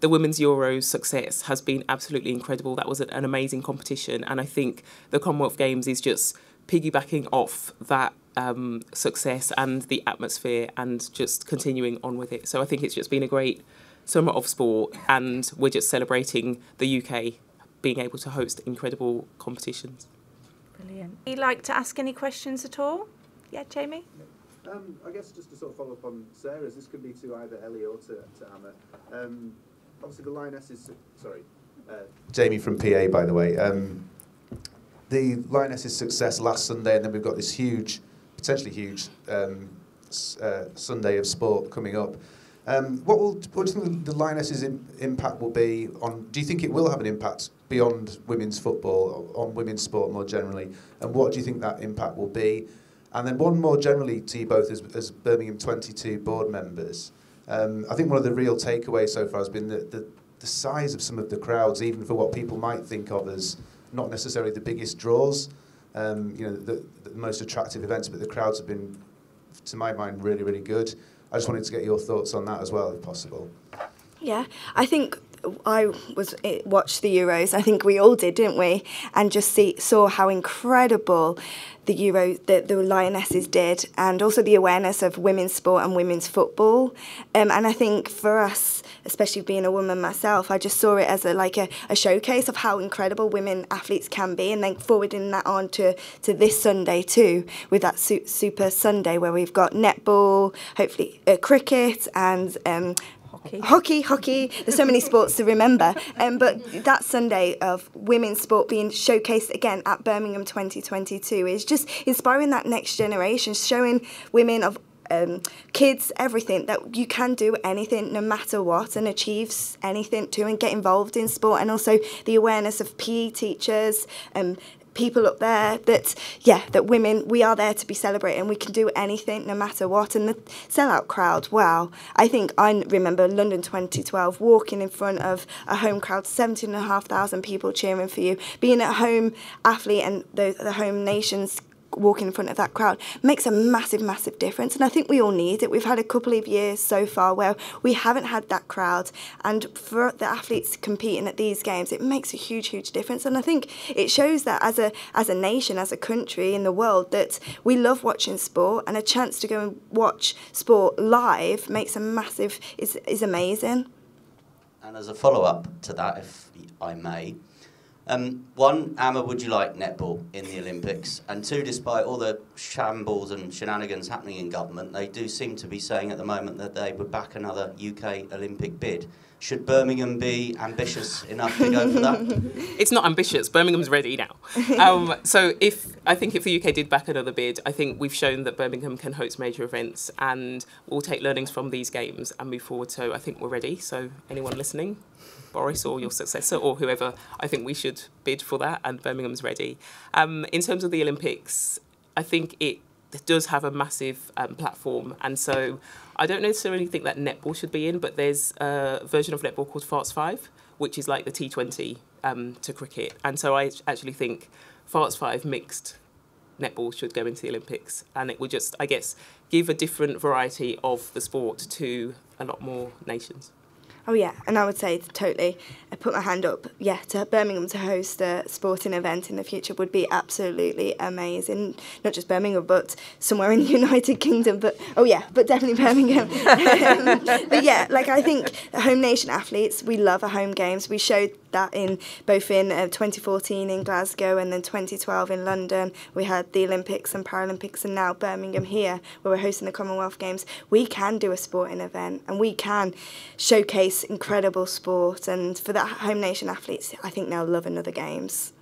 the Women's Euros success has been absolutely incredible. That was an amazing competition. And I think the Commonwealth Games is just piggybacking off that success and the atmosphere and just continuing on with it. So I think it's just been a great summer of sport, and we're just celebrating the UK being able to host incredible competitions. Brilliant. Would you like to ask any questions at all? Yeah, Jamie? I guess just to sort of follow up on Sarah's, this could be to either Ellie or to Amma. Obviously the Lionesses, sorry. Jamie from PA, by the way. The Lionesses' success last Sunday, and then we've got this huge, potentially huge Sunday of sport coming up. What do you think the Lionesses' impact will be on? Do you think it will have an impact beyond women's football, on women's sport more generally? And what do you think that impact will be? And then one more generally to you both as Birmingham 22 board members. I think one of the real takeaways so far has been the size of some of the crowds, even for what people might think of as not necessarily the biggest draws, the most attractive events, but the crowds have been, to my mind, really, really good. I just wanted to get your thoughts on that as well, if possible. Yeah, I think I watched the Euros. I think we all did, didn't we? And just saw how incredible the Lionesses did, and also the awareness of women's sport and women's football. And I think for us, especially being a woman myself, I just saw it as a showcase of how incredible women athletes can be, and then forwarding that on to this Sunday too, with that Super Sunday where we've got netball, hopefully cricket, and Hockey. There's so many sports to remember. But that Sunday of women's sport being showcased again at Birmingham 2022 is just inspiring that next generation, showing women of kids, everything, that you can do anything no matter what and achieve anything too, and get involved in sport. And also the awareness of PE teachers and people up there that women, we are there to be celebrated, and we can do anything no matter what. And the sellout crowd, wow. I remember London 2012, walking in front of a home crowd, 17,500 people cheering for you, being a home athlete, and the home nations walking in front of that crowd makes a massive, massive difference. And I think we all need it. We've had a couple of years so far where we haven't had that crowd, and for the athletes competing at these games, it makes a huge, huge difference. And I think it shows that as a nation, as a country in the world, that we love watching sport, and a chance to go and watch sport live makes a massive, is amazing. And as a follow-up to that, if I may, one, Amma, would you like netball in the Olympics? And two, despite all the shambles and shenanigans happening in government, they do seem to be saying at the moment that they would back another UK Olympic bid. Should Birmingham be ambitious enough to go for that? It's not ambitious. Birmingham's ready now. So I think if the UK did back another bid, I think we've shown that Birmingham can host major events, and we'll take learnings from these games and move forward. So I think we're ready. So anyone listening, Boris or your successor or whoever, I think we should bid for that, and Birmingham's ready. In terms of the Olympics, I think it does have a massive platform, and so I don't necessarily think that netball should be in, but there's a version of netball called Farts 5, which is like the T20 to cricket, and so I actually think Farts 5 mixed netball should go into the Olympics, and it would just, I guess, give a different variety of the sport to a lot more nations. Oh yeah, and I would say totally, I put my hand up, yeah, to Birmingham to host a sporting event in the future would be absolutely amazing. Not just Birmingham, but somewhere in the United Kingdom, but definitely Birmingham. But yeah, I think home nation athletes, we love our home games. We showed that in 2014 in Glasgow, and then 2012 in London. We had the Olympics and Paralympics, and now Birmingham here, where we're hosting the Commonwealth Games. We can do a sporting event, and we can showcase incredible sport, and for that home nation athletes, I think they'll love another Games.